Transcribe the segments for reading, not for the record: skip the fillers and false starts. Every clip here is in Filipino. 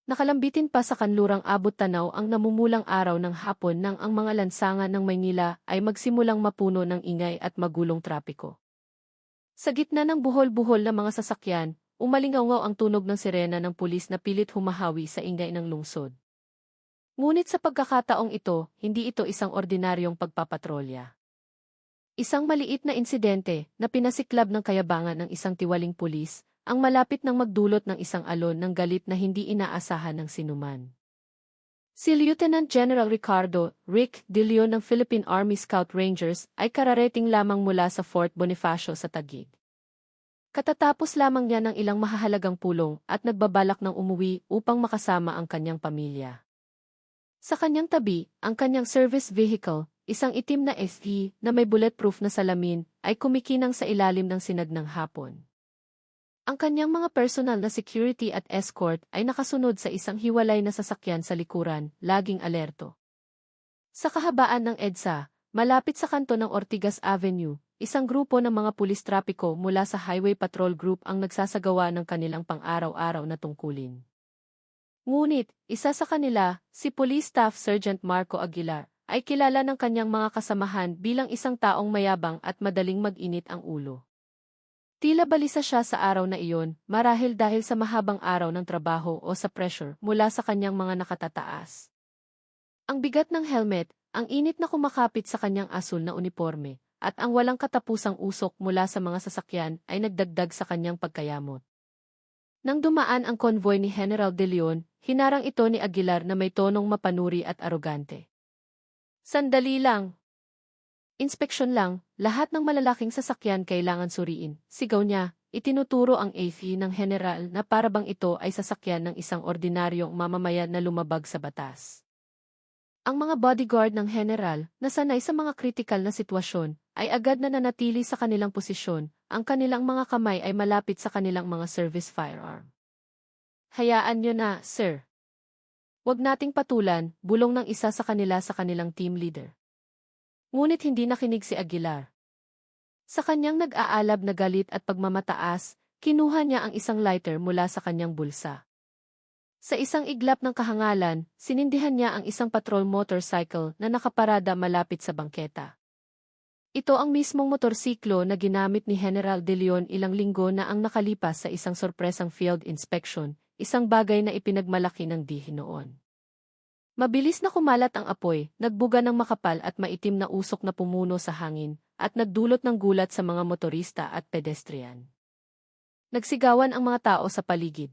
Nakalambitin pa sa kanlurang abot-tanaw ang namumulang araw ng hapon nang ang mga lansangan ng Maynila ay magsimulang mapuno ng ingay at magulong trapiko. Sa gitna ng buhol-buhol na mga sasakyan, umalingaw ang tunog ng sirena ng pulis na pilit humahawi sa ingay ng lungsod. Ngunit sa pagkakataong ito, hindi ito isang ordinaryong pagpapatrolya. Isang maliit na insidente na pinasiklab ng kayabangan ng isang tiwaling pulis, ang malapit nang magdulot ng isang alon ng galit na hindi inaasahan ng sinuman. Si Lieutenant General Ricardo Rick De Leon ng Philippine Army Scout Rangers ay kararating lamang mula sa Fort Bonifacio sa Taguig. Katatapos lamang niya ng ilang mahahalagang pulong at nagbabalak ng umuwi upang makasama ang kanyang pamilya. Sa kanyang tabi, ang kanyang service vehicle, isang itim na SUV na may bulletproof na salamin, ay kumikinang sa ilalim ng sinag ng hapon. Ang kanyang mga personal na security at escort ay nakasunod sa isang hiwalay na sasakyan sa likuran, laging alerto. Sa kahabaan ng EDSA, malapit sa kanto ng Ortigas Avenue, isang grupo ng mga pulis trapiko mula sa Highway Patrol Group ang nagsasagawa ng kanilang pang-araw-araw na tungkulin. Ngunit, isa sa kanila, si Police Staff Sergeant Marco Aguilar, ay kilala ng kanyang mga kasamahan bilang isang taong mayabang at madaling mag-init ang ulo. Tila balisa siya sa araw na iyon, marahil dahil sa mahabang araw ng trabaho o sa pressure mula sa kanyang mga nakatataas. Ang bigat ng helmet, ang init na kumakapit sa kanyang asul na uniforme, at ang walang katapusang usok mula sa mga sasakyan ay nagdagdag sa kanyang pagkayamot. Nang dumaan ang konvoy ni General De Leon, hinarang ito ni Aguilar na may tonong mapanuri at arogante. Sandali lang. Inspeksyon lang, lahat ng malalaking sasakyan kailangan suriin. Sigaw niya, itinuturo ang AFI ng general na parabang ito ay sasakyan ng isang ordinaryong mamamayan na lumabag sa batas. Ang mga bodyguard ng general, na sanay sa mga kritikal na sitwasyon, ay agad na nanatili sa kanilang posisyon, ang kanilang mga kamay ay malapit sa kanilang mga service firearm. Hayaan niyo na, sir. Huwag nating patulan, bulong ng isa sa kanila sa kanilang team leader. Ngunit hindi nakinig si Aguilar. Sa kanyang nag-aalab na galit at pagmamataas, kinuha niya ang isang lighter mula sa kanyang bulsa. Sa isang iglap ng kahangalan, sinindihan niya ang isang patrol motorcycle na nakaparada malapit sa bangketa. Ito ang mismong motorsiklo na ginamit ni General De Leon ilang linggo na ang nakalipas sa isang sorpresang field inspection, isang bagay na ipinagmalaki ng DIH noon. Mabilis na kumalat ang apoy, nagbuga ng makapal at maitim na usok na pumuno sa hangin, at nagdulot ng gulat sa mga motorista at pedestrian. Nagsigawan ang mga tao sa paligid.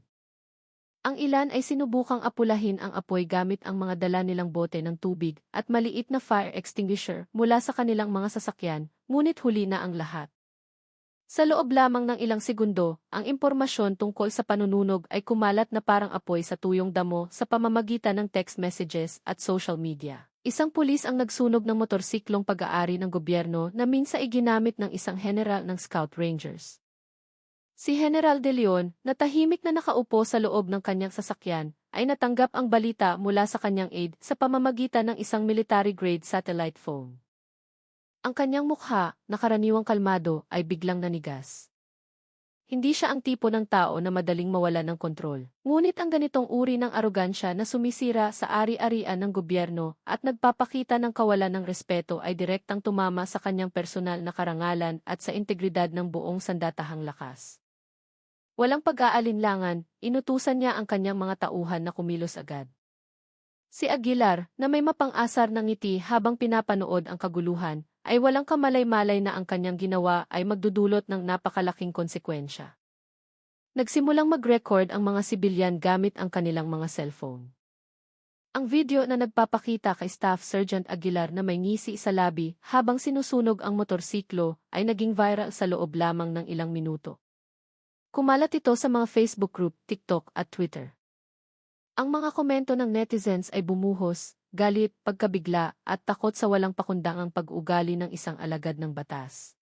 Ang ilan ay sinubukang apulahin ang apoy gamit ang mga dala nilang bote ng tubig at maliit na fire extinguisher mula sa kanilang mga sasakyan, ngunit huli na ang lahat. Sa loob lamang ng ilang segundo, ang impormasyon tungkol sa panununog ay kumalat na parang apoy sa tuyong damo sa pamamagitan ng text messages at social media. Isang pulis ang nagsunog ng motorsiklong pag-aari ng gobyerno na minsan iginamit ng isang general ng Scout Rangers. Si General De Leon, na tahimik na nakaupo sa loob ng kanyang sasakyan, ay natanggap ang balita mula sa kanyang aide sa pamamagitan ng isang military-grade satellite phone. Ang kanyang mukha, na karaniwang kalmado, ay biglang nanigas. Hindi siya ang tipo ng tao na madaling mawala ng kontrol. Ngunit ang ganitong uri ng arogansya na sumisira sa ari-arian ng gobyerno at nagpapakita ng kawalan ng respeto ay direktang tumama sa kanyang personal na karangalan at sa integridad ng buong sandatahang lakas. Walang pag-aalinlangan, inutusan niya ang kanyang mga tauhan na kumilos agad. Si Aguilar, na may mapang-asar ng ngiti habang pinapanood ang kaguluhan, ay walang kamalay-malay na ang kanyang ginawa ay magdudulot ng napakalaking konsekwensya. Nagsimulang mag-record ang mga sibilyan gamit ang kanilang mga cellphone. Ang video na nagpapakita kay Staff Sergeant Aguilar na may ngisi sa labi habang sinusunog ang motorsiklo ay naging viral sa loob lamang ng ilang minuto. Kumalat ito sa mga Facebook group, TikTok at Twitter. Ang mga komento ng netizens ay bumuhos, galit, pagkabigla, at takot sa walang pakundangang pag-ugali ng isang alagad ng batas.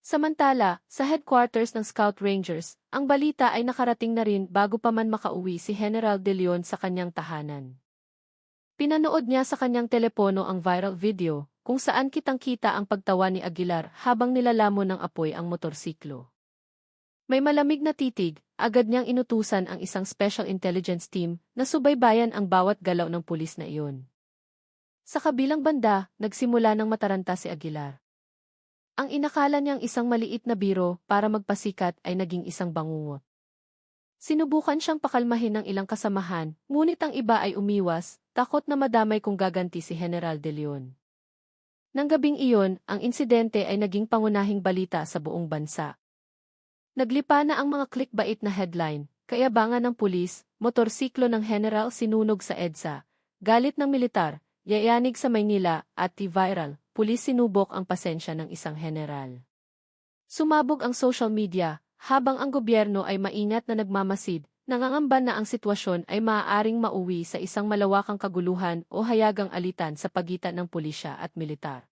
Samantala, sa headquarters ng Scout Rangers, ang balita ay nakarating na rin bago pa man makauwi si General De Leon sa kanyang tahanan. Pinanood niya sa kanyang telepono ang viral video, kung saan kitang-kita ang pagtawa ni Aguilar habang nilalamon ng apoy ang motorsiklo. May malamig na titig, agad niyang inutusan ang isang special intelligence team na subaybayan ang bawat galaw ng pulis na iyon. Sa kabilang banda, nagsimula ng mataranta si Aguilar. Ang inakala niyang isang maliit na biro para magpasikat ay naging isang bangungot. Sinubukan siyang pakalmahin ng ilang kasamahan, ngunit ang iba ay umiwas, takot na madamay kung gaganti si General De Leon. Nang gabing iyon, ang insidente ay naging pangunahing balita sa buong bansa. Naglipa na ang mga clickbait na headline, kayabangan ng pulis, motorsiklo ng general sinunog sa EDSA, galit ng militar, yayanig sa Maynila, at viral, pulis sinubok ang pasensya ng isang general. Sumabog ang social media, habang ang gobyerno ay maingat na nagmamasid, nangangamba na ang sitwasyon ay maaaring mauwi sa isang malawakang kaguluhan o hayagang alitan sa pagitan ng pulisya at militar.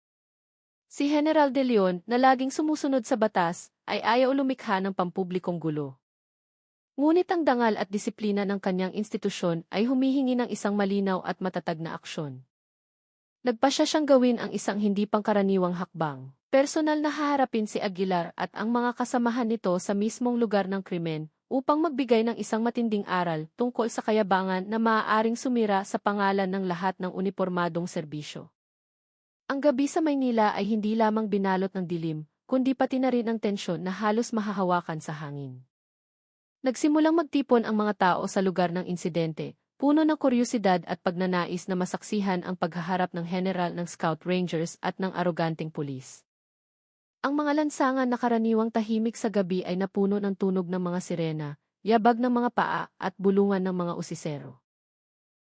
Si General De Leon, na laging sumusunod sa batas, ay ayaw lumikha ng pampublikong gulo. Ngunit ang dangal at disiplina ng kanyang institusyon ay humihingi ng isang malinaw at matatag na aksyon. Nagpasya siyang gawin ang isang hindi pangkaraniwang hakbang. Personal na haharapin si Aguilar at ang mga kasamahan nito sa mismong lugar ng krimen upang magbigay ng isang matinding aral tungkol sa kayabangan na maaaring sumira sa pangalan ng lahat ng unipormadong serbisyo. Ang gabi sa Maynila ay hindi lamang binalot ng dilim, kundi pati na rin ang tensyon na halos mahahawakan sa hangin. Nagsimulang magtipon ang mga tao sa lugar ng insidente, puno ng kuryusidad at pagnanais na masaksihan ang paghaharap ng general ng Scout Rangers at ng aroganting pulis. Ang mga lansangan na karaniwang tahimik sa gabi ay napuno ng tunog ng mga sirena, yabag ng mga paa at bulungan ng mga usisero.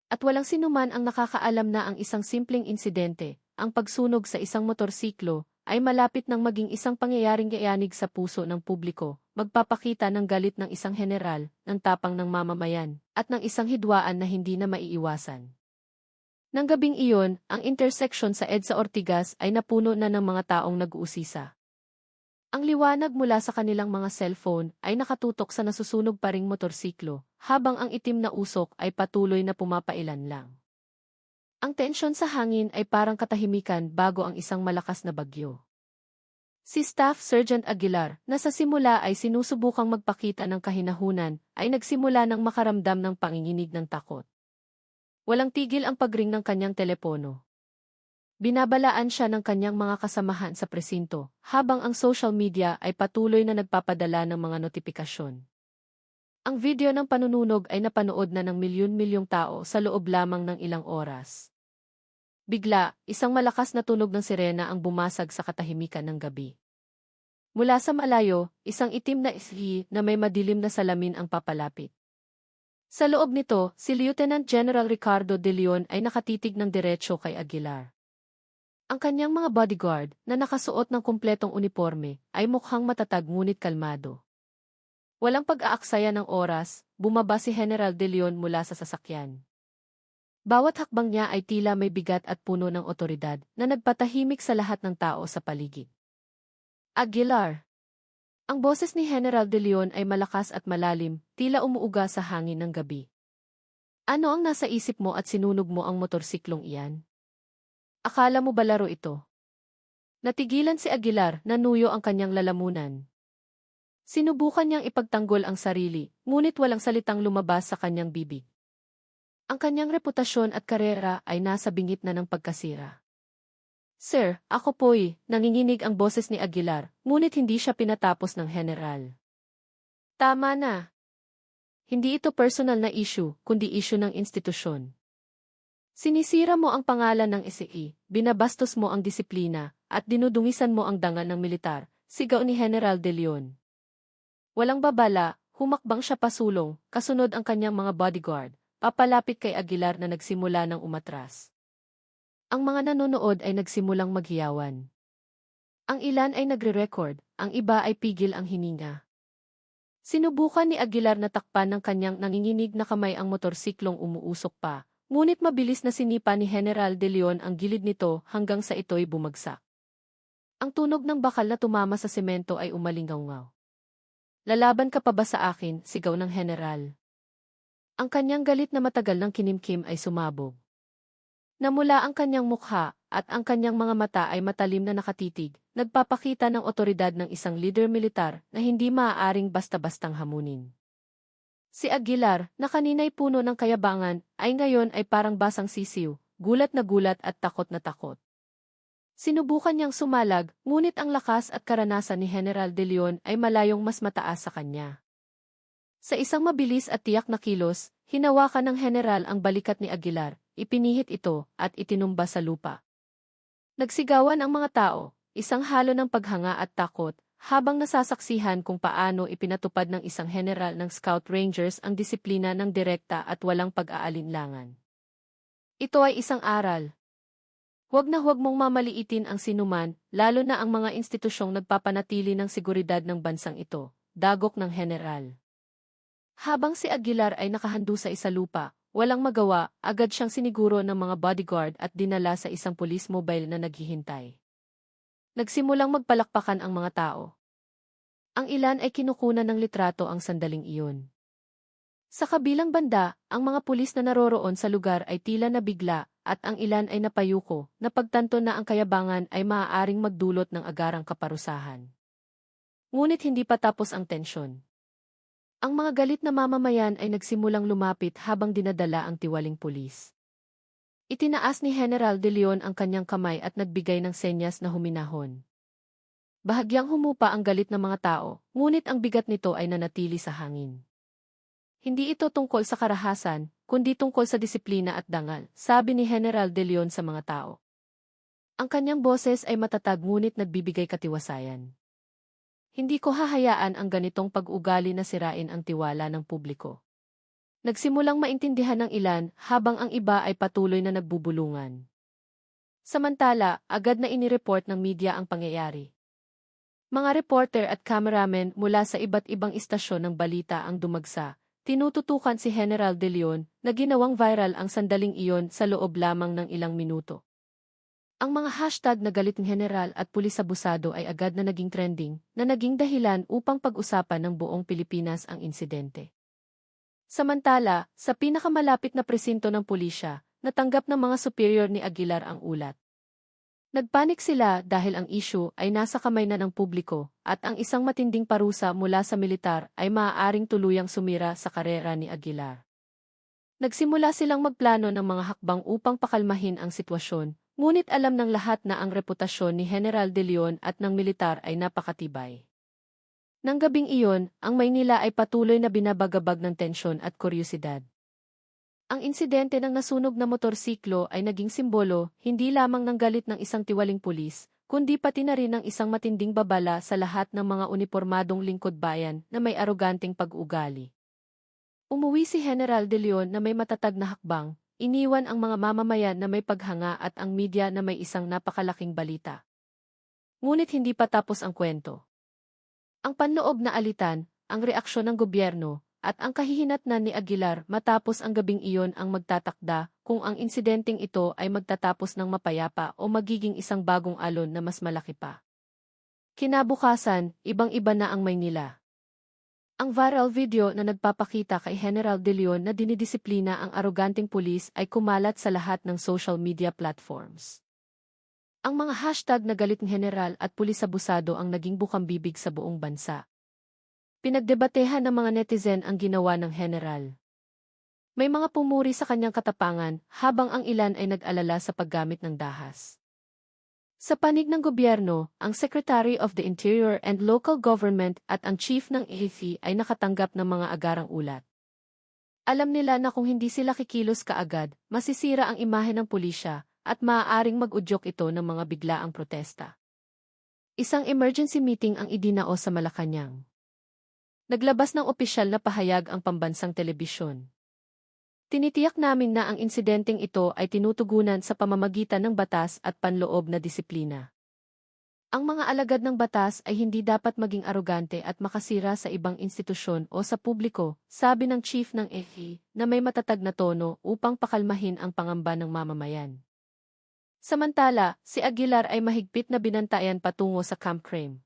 At walang sinuman ang nakakaalam na ang isang simpleng insidente, ang pagsunog sa isang motorsiklo, ay malapit nang maging isang pangyayaring yayanig sa puso ng publiko, magpapakita ng galit ng isang general, ng tapang ng mamamayan, at ng isang hidwaan na hindi na maiiwasan. Nang gabing iyon, ang intersection sa EDSA Ortigas ay napuno na ng mga taong nag-uusisa. Ang liwanag mula sa kanilang mga cellphone ay nakatutok sa nasusunog pa ring motorsiklo, habang ang itim na usok ay patuloy na pumapailan lang. Ang tensyon sa hangin ay parang katahimikan bago ang isang malakas na bagyo. Si Staff Sergeant Aguilar, na sa simula ay sinusubukang magpakita ng kahinahunan, ay nagsimula ng makaramdam ng panginginig ng takot. Walang tigil ang pagring ng kanyang telepono. Binabalaan siya ng kanyang mga kasamahan sa presinto, habang ang social media ay patuloy na nagpapadala ng mga notifikasyon. Ang video ng panununog ay napanood na ng milyon-milyong tao sa loob lamang ng ilang oras. Bigla, isang malakas na tunog ng sirena ang bumasag sa katahimikan ng gabi. Mula sa malayo, isang itim na SUV na may madilim na salamin ang papalapit. Sa loob nito, si Lieutenant General Ricardo De Leon ay nakatitig ng diretsyo kay Aguilar. Ang kanyang mga bodyguard, na nakasuot ng kumpletong uniforme, ay mukhang matatag ngunit kalmado. Walang pag-aaksaya ng oras, bumaba si General De Leon mula sa sasakyan. Bawat hakbang niya ay tila may bigat at puno ng otoridad na nagpatahimik sa lahat ng tao sa paligid. Aguilar. Ang boses ni General De Leon ay malakas at malalim, tila umuuga sa hangin ng gabi. Ano ang nasa isip mo at sinunog mo ang motorsiklong iyan? Akala mo ba laro ito? Natigilan si Aguilar, nanuyo ang kanyang lalamunan. Sinubukan niyang ipagtanggol ang sarili, ngunit walang salitang lumabas sa kanyang bibig. Ang kanyang reputasyon at karera ay nasa bingit na ng pagkasira. Sir, ako po'y, nanginginig ang boses ni Aguilar, ngunit hindi siya pinatapos ng general. Tama na. Hindi ito personal na issue, kundi issue ng institusyon. Sinisira mo ang pangalan ng SAE, binabastos mo ang disiplina, at dinudungisan mo ang dangal ng militar, sigaw ni General De Leon. Walang babala, humakbang siya pasulong, kasunod ang kanyang mga bodyguard, papalapit kay Aguilar na nagsimula ng umatras. Ang mga nanonood ay nagsimulang maghiyawan. Ang ilan ay nagre-record, ang iba ay pigil ang hininga. Sinubukan ni Aguilar na takpan ng kanyang nanginginig na kamay ang motorsiklong umuusok pa, ngunit mabilis na sinipa ni General De Leon ang gilid nito hanggang sa ito'y bumagsak. Ang tunog ng bakal na tumama sa semento ay umalingaw-ngaw. Lalaban ka pa ba sa akin, sigaw ng general. Ang kanyang galit na matagal ng kinimkim ay sumabog. Namula ang kanyang mukha, at ang kanyang mga mata ay matalim na nakatitig, nagpapakita ng otoridad ng isang leader militar na hindi maaaring basta-bastang hamunin. Si Aguilar, na kanina'y puno ng kayabangan, ay ngayon ay parang basang sisiw, gulat at takot na takot. Sinubukan niyang sumalag, ngunit ang lakas at karanasan ni General De Leon ay malayong mas mataas sa kanya. Sa isang mabilis at tiyak na kilos, hinawakan ng general ang balikat ni Aguilar, ipinihit ito, at itinumba sa lupa. Nagsigawan ang mga tao, isang halo ng paghanga at takot, habang nasasaksihan kung paano ipinatupad ng isang general ng Scout Rangers ang disiplina ng direkta at walang pag-aalinlangan. Ito ay isang aral. Huwag na huwag mong mamaliitin ang sinuman, lalo na ang mga institusyong nagpapanatili ng seguridad ng bansang ito, dagok ng general. Habang si Aguilar ay nakahandusay sa lupa, walang magawa, agad siyang siniguro ng mga bodyguard at dinala sa isang police mobile na naghihintay. Nagsimulang magpalakpakan ang mga tao. Ang ilan ay kinukunan ng litrato ang sandaling iyon. Sa kabilang banda, ang mga pulis na naroroon sa lugar ay tila nabigla at ang ilan ay napayuko na pagtanto na ang kayabangan ay maaaring magdulot ng agarang kaparusahan. Ngunit hindi pa tapos ang tensyon. Ang mga galit na mamamayan ay nagsimulang lumapit habang dinadala ang tiwaling pulis. Itinaas ni General De Leon ang kanyang kamay at nagbigay ng senyas na huminahon. Bahagyang humupa ang galit ng mga tao, ngunit ang bigat nito ay nanatili sa hangin. Hindi ito tungkol sa karahasan, kundi tungkol sa disiplina at dangal, sabi ni General De Leon sa mga tao. Ang kanyang boses ay matatag ngunit nagbibigay katiwasayan. Hindi ko hahayaan ang ganitong pag-ugali na sirain ang tiwala ng publiko. Nagsimulang maintindihan ng ilan habang ang iba ay patuloy na nagbubulungan. Samantala, agad na inireport ng media ang pangyayari. Mga reporter at cameramen mula sa iba't ibang istasyon ng balita ang dumagsa, tinututukan si General De Leon na ginawang viral ang sandaling iyon sa loob lamang ng ilang minuto. Ang mga hashtag na galit ng general at pulis abusado ay agad na naging trending, na naging dahilan upang pag-usapan ng buong Pilipinas ang insidente. Samantala, sa pinakamalapit na presinto ng pulisya, natanggap ng mga superior ni Aguilar ang ulat. Nagpanik sila dahil ang issue ay nasa kamay na ng publiko at ang isang matinding parusa mula sa militar ay maaaring tuluyang sumira sa karera ni Aguilar. Nagsimula silang magplano ng mga hakbang upang pakalmahin ang sitwasyon. Ngunit alam ng lahat na ang reputasyon ni General De Leon at ng militar ay napakatibay. Nang gabing iyon, ang Maynila ay patuloy na binabagabag ng tensyon at kuryosidad. Ang insidente ng nasunog na motorsiklo ay naging simbolo hindi lamang ng galit ng isang tiwaling pulis, kundi pati na rin ng isang matinding babala sa lahat ng mga unipormadong lingkod bayan na may aroganteng pag-ugali. Umuwi si General De Leon na may matatag na hakbang. Iniwan ang mga mamamayan na may paghanga at ang media na may isang napakalaking balita. Ngunit hindi pa tapos ang kwento. Ang panloob na alitan, ang reaksyon ng gobyerno, at ang kahihinatnan ni Aguilar matapos ang gabing iyon ang magtatakda kung ang insidenteng ito ay magtatapos ng mapayapa o magiging isang bagong alon na mas malaki pa. Kinabukasan, ibang-iba na ang Maynila. Ang viral video na nagpapakita kay General De Leon na dinidisiplina ang aroganteng pulis ay kumalat sa lahat ng social media platforms. Ang mga hashtag na galit ng general at pulis abusado ang naging bukang-bibig sa buong bansa. Pinagdebatehan ng mga netizen ang ginawa ng general. May mga pumuri sa kanyang katapangan habang ang ilan ay nag-alala sa paggamit ng dahas. Sa panig ng gobyerno, ang Secretary of the Interior and Local Government at ang Chief ng AFP ay nakatanggap ng mga agarang ulat. Alam nila na kung hindi sila kikilos kaagad, masisira ang imahe ng pulisya at maaaring mag-udyok ito ng mga biglaang protesta. Isang emergency meeting ang idinao sa Malacanang. Naglabas ng opisyal na pahayag ang pambansang telebisyon. Tinitiyak namin na ang insidenteng ito ay tinutugunan sa pamamagitan ng batas at panloob na disiplina. Ang mga alagad ng batas ay hindi dapat maging arogante at makasira sa ibang institusyon o sa publiko, sabi ng chief ng AFP na may matatag na tono upang pakalmahin ang pangamba ng mamamayan. Samantala, si Aguilar ay mahigpit na binantayan patungo sa Camp Crame.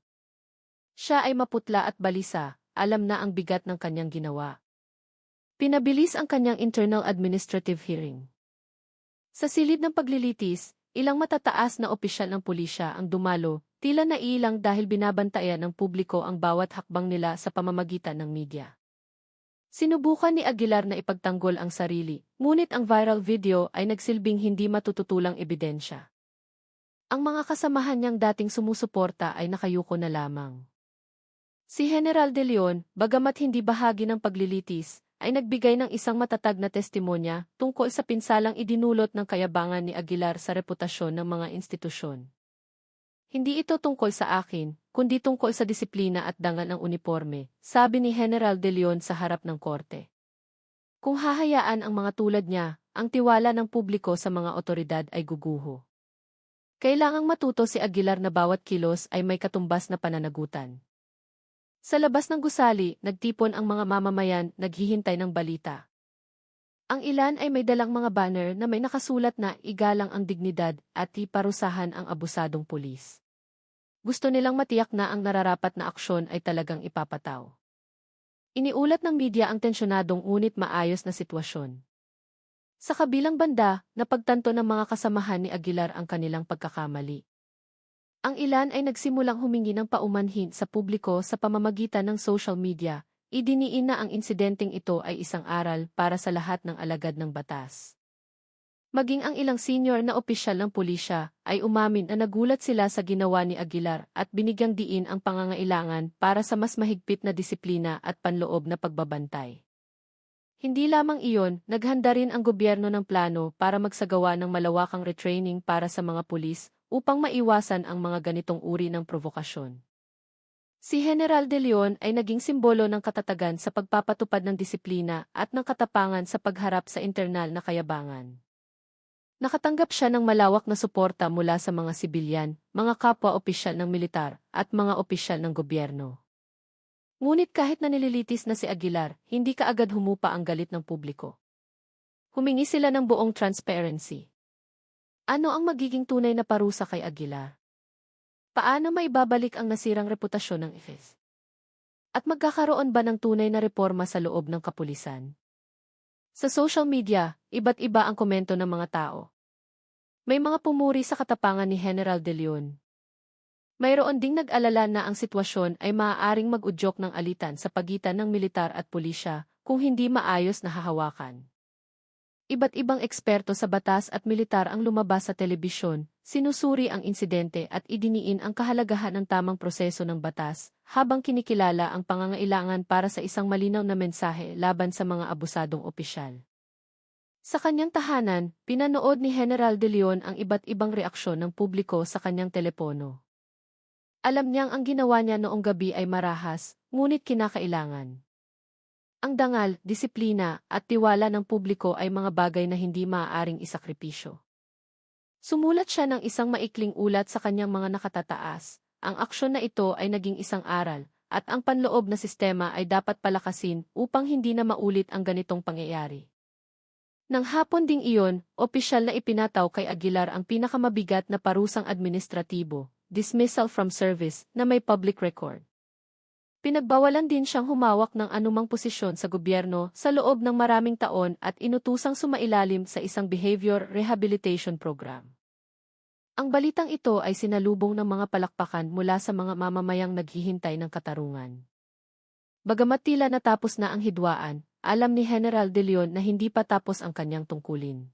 Siya ay maputla at balisa, alam na ang bigat ng kanyang ginawa. Pinabilis ang kanyang internal administrative hearing. Sa silid ng paglilitis, Ilang matataas na opisyal ng pulisya ang dumalo, tila naiilang dahil binabantayan ng publiko ang bawat hakbang nila sa pamamagitan ng media. Sinubukan ni Aguilar na ipagtanggol ang sarili, ngunit ang viral video ay nagsilbing hindi matututulang ebidensya. Ang mga kasamahan niyang dating sumusuporta ay nakayuko na lamang. Si General De Leon, bagamat hindi bahagi ng paglilitis, ay nagbigay ng isang matatag na testimonya tungkol sa pinsalang idinulot ng kayabangan ni Aguilar sa reputasyon ng mga institusyon. Hindi ito tungkol sa akin, kundi tungkol sa disiplina at dangal ng uniforme, sabi ni General De Leon sa harap ng korte. Kung hahayaan ang mga tulad niya, ang tiwala ng publiko sa mga otoridad ay guguho. Kailangang matuto si Aguilar na bawat kilos ay may katumbas na pananagutan. Sa labas ng gusali, nagtipon ang mga mamamayan, naghihintay ng balita. Ang ilan ay may dalang mga banner na may nakasulat na igalang ang dignidad at iparusahan ang abusadong pulis. Gusto nilang matiyak na ang nararapat na aksyon ay talagang ipapataw. Iniulat ng media ang tensyonadong ngunit maayos na sitwasyon. Sa kabilang banda, napagtanto ng mga kasamahan ni Aguilar ang kanilang pagkakamali. Ang ilan ay nagsimulang humingi ng paumanhin sa publiko sa pamamagitan ng social media, idiniin na ang insidenteng ito ay isang aral para sa lahat ng alagad ng batas. Maging ang ilang senior na opisyal ng pulisya ay umamin na nagulat sila sa ginawa ni Aguilar at binigyang diin ang pangangailangan para sa mas mahigpit na disiplina at panloob na pagbabantay. Hindi lamang iyon, naghanda rin ang gobyerno ng plano para magsagawa ng malawakang retraining para sa mga pulis upang maiwasan ang mga ganitong uri ng provokasyon. Si General De Leon ay naging simbolo ng katatagan sa pagpapatupad ng disiplina at ng katapangan sa pagharap sa internal na kayabangan. Nakatanggap siya ng malawak na suporta mula sa mga sibilyan, mga kapwa-opisyal ng militar, at mga opisyal ng gobyerno. Ngunit kahit na nililitis na si Aguilar, hindi kaagad humupa ang galit ng publiko. Humingi sila ng buong transparency. Ano ang magiging tunay na parusa kay Aguilar? Paano maibabalik ang nasirang reputasyon ng IFES? At magkakaroon ba ng tunay na reforma sa loob ng kapulisan? Sa social media, iba't iba ang komento ng mga tao. May mga pumuri sa katapangan ni General De Leon. Mayroon ding nag-alala na ang sitwasyon ay maaaring mag-udyok ng alitan sa pagitan ng militar at pulisya kung hindi maayos na hahawakan. Iba't ibang eksperto sa batas at militar ang lumabas sa telebisyon, sinusuri ang insidente at idiniin ang kahalagahan ng tamang proseso ng batas, habang kinikilala ang pangangailangan para sa isang malinaw na mensahe laban sa mga abusadong opisyal. Sa kanyang tahanan, pinanood ni General De Leon ang iba't ibang reaksyon ng publiko sa kanyang telepono. Alam niyang ang ginawa niya noong gabi ay marahas, ngunit kinakailangan. Ang dangal, disiplina, at tiwala ng publiko ay mga bagay na hindi maaaring isakripisyo. Sumulat siya ng isang maikling ulat sa kanyang mga nakatataas. Ang aksyon na ito ay naging isang aral, at ang panloob na sistema ay dapat palakasin upang hindi na maulit ang ganitong pangyayari. Nang hapon ding iyon, opisyal na ipinataw kay Aguilar ang pinakamabigat na parusang administratibo, dismissal from service, na may public record. Pinagbawalan din siyang humawak ng anumang posisyon sa gobyerno sa loob ng maraming taon at inutusang sumailalim sa isang behavior rehabilitation program. Ang balitang ito ay sinalubong ng mga palakpakan mula sa mga mamamayang naghihintay ng katarungan. Bagamat tila natapos na ang hidwaan, alam ni General De Leon na hindi pa tapos ang kanyang tungkulin.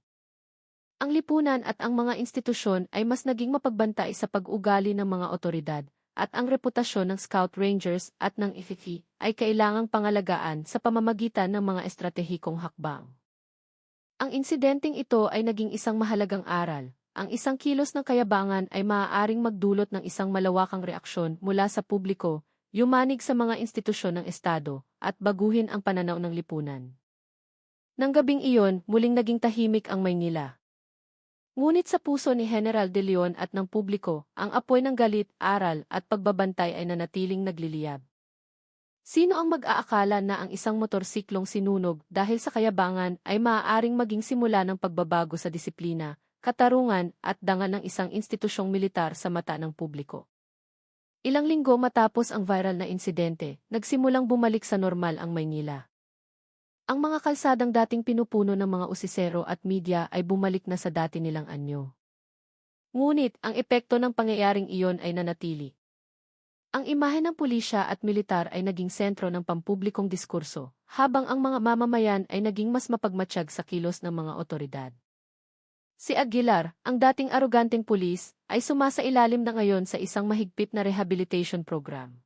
Ang lipunan at ang mga institusyon ay mas naging mapagbantay sa pag-ugali ng mga otoridad, at ang reputasyon ng Scout Rangers at ng IFFI ay kailangang pangalagaan sa pamamagitan ng mga estratehikong hakbang. Ang insidenteng ito ay naging isang mahalagang aral. Ang isang kilos ng kayabangan ay maaaring magdulot ng isang malawakang reaksyon mula sa publiko, yumanig sa mga institusyon ng Estado, at baguhin ang pananaw ng lipunan. Nang gabing iyon, muling naging tahimik ang Maynila. Ngunit sa puso ni General De Leon at ng publiko, ang apoy ng galit, aral at pagbabantay ay nanatiling nagliliyab. Sino ang mag-aakala na ang isang motorsiklong sinunog dahil sa kayabangan ay maaaring maging simula ng pagbabago sa disiplina, katarungan at dangal ng isang institusyong militar sa mata ng publiko? Ilang linggo matapos ang viral na insidente, nagsimulang bumalik sa normal ang Maynila. Ang mga kalsadang dating pinupuno ng mga usisero at media ay bumalik na sa dati nilang anyo. Ngunit ang epekto ng pangyayaring iyon ay nanatili. Ang imahe ng pulisya at militar ay naging sentro ng pampublikong diskurso, habang ang mga mamamayan ay naging mas mapagmatsyag sa kilos ng mga otoridad. Si Aguilar, ang dating aroganteng pulis, ay sumasailalim na ngayon sa isang mahigpit na rehabilitation program.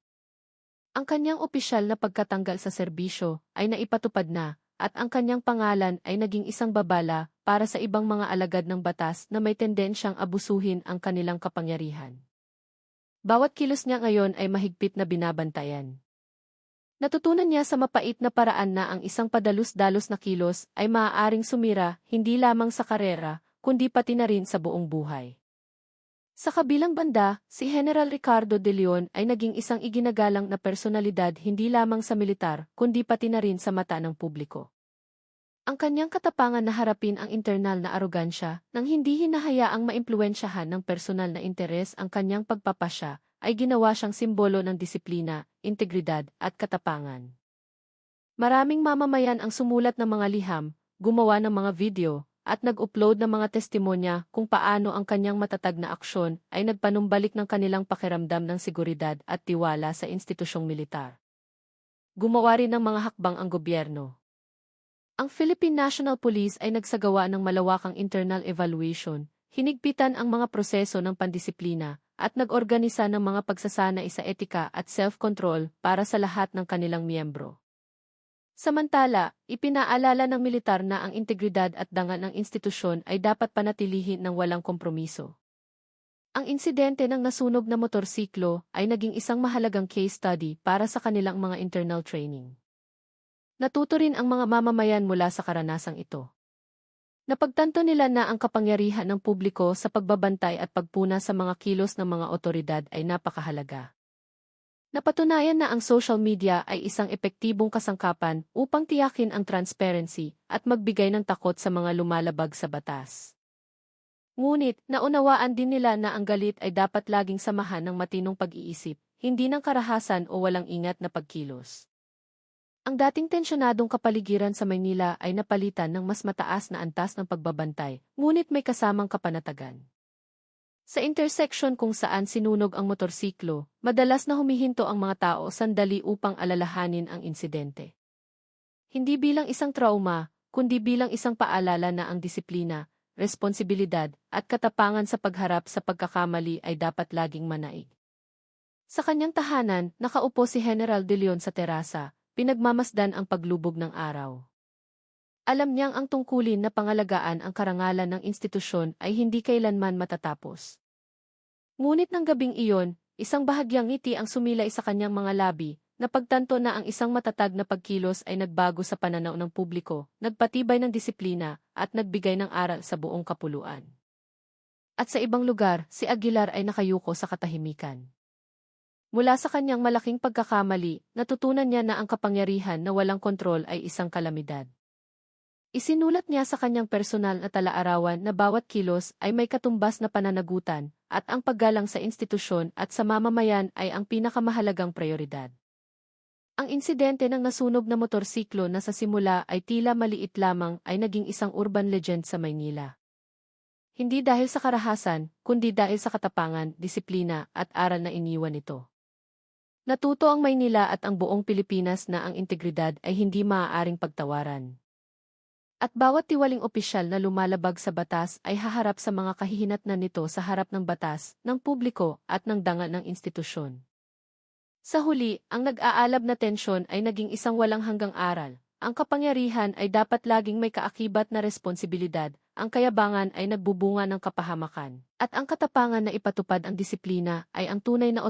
Ang kanyang opisyal na pagkatanggal sa serbisyo ay naipatupad na, at ang kanyang pangalan ay naging isang babala para sa ibang mga alagad ng batas na may tendensyang abusuhin ang kanilang kapangyarihan. Bawat kilos niya ngayon ay mahigpit na binabantayan. Natutunan niya sa mapait na paraan na ang isang padalus-dalos na kilos ay maaaring sumira hindi lamang sa karera, kundi pati na rin sa buong buhay. Sa kabilang banda, si General Ricardo de Leon ay naging isang iginagalang na personalidad hindi lamang sa militar, kundi pati na rin sa mata ng publiko. Ang kanyang katapangan na harapin ang internal na arogansya nang hindi hinahayaang maimpluwensyahan ng personal na interes ang kanyang pagpapasya, ay ginawa siyang simbolo ng disiplina, integridad, at katapangan. Maraming mamamayan ang sumulat ng mga liham, gumawa ng mga video, at nag-upload ng mga testimonya kung paano ang kanyang matatag na aksyon ay nagpanumbalik ng kanilang pakiramdam ng seguridad at tiwala sa institusyong militar. Gumawa rin ng mga hakbang ang gobyerno. Ang Philippine National Police ay nagsagawa ng malawakang internal evaluation, hinigpitan ang mga proseso ng pandisiplina, at nag-organisa ng mga pagsasanay sa etika at self-control para sa lahat ng kanilang miyembro. Samantala, ipinaalala ng militar na ang integridad at dangal ng institusyon ay dapat panatilihin ng walang kompromiso. Ang insidente ng nasunog na motorsiklo ay naging isang mahalagang case study para sa kanilang mga internal training. Natuto rin ang mga mamamayan mula sa karanasang ito. Napagtanto nila na ang kapangyarihan ng publiko sa pagbabantay at pagpuna sa mga kilos ng mga otoridad ay napakahalaga. Napatunayan na ang social media ay isang epektibong kasangkapan upang tiyakin ang transparency at magbigay ng takot sa mga lumalabag sa batas. Ngunit, naunawaan din nila na ang galit ay dapat laging samahan ng matinong pag-iisip, hindi ng karahasan o walang ingat na pagkilos. Ang dating tensyonadong kapaligiran sa Maynila ay napalitan ng mas mataas na antas ng pagbabantay, ngunit may kasamang kapanatagan. Sa intersection kung saan sinunog ang motorsiklo, madalas na humihinto ang mga tao sandali upang alalahanin ang insidente. Hindi bilang isang trauma, kundi bilang isang paalala na ang disiplina, responsibilidad, at katapangan sa pagharap sa pagkakamali ay dapat laging manaig. Sa kanyang tahanan, nakaupo si General de Leon sa terasa, pinagmamasdan ang paglubog ng araw. Alam niyang ang tungkulin na pangalagaan ang karangalan ng institusyon ay hindi kailanman matatapos. Ngunit ng gabing iyon, isang bahagyang ngiti ang sumilay sa kanyang mga labi, napagtanto na ang isang matatag na pagkilos ay nagbago sa pananaw ng publiko, nagpatibay ng disiplina, at nagbigay ng aral sa buong kapuluan. At sa ibang lugar, si Aguilar ay nakayuko sa katahimikan. Mula sa kanyang malaking pagkakamali, natutunan niya na ang kapangyarihan na walang kontrol ay isang kalamidad. Isinulat niya sa kanyang personal na tala-arawan na bawat kilos ay may katumbas na pananagutan, at ang paggalang sa institusyon at sa mamamayan ay ang pinakamahalagang prioridad. Ang insidente ng nasunog na motorsiklo na sa simula ay tila maliit lamang ay naging isang urban legend sa Maynila. Hindi dahil sa karahasan, kundi dahil sa katapangan, disiplina, at aral na iniwan nito. Natuto ang Maynila at ang buong Pilipinas na ang integridad ay hindi maaaring pagtawaran. At bawat tiwaling opisyal na lumalabag sa batas ay haharap sa mga kahihinatnan nito sa harap ng batas, ng publiko, at ng dangal ng institusyon. Sa huli, ang nag-aalab na tensyon ay naging isang walang hanggang aral. Ang kapangyarihan ay dapat laging may kaakibat na responsibilidad, ang kayabangan ay nagbubunga ng kapahamakan, at ang katapangan na ipatupad ang disiplina ay ang tunay na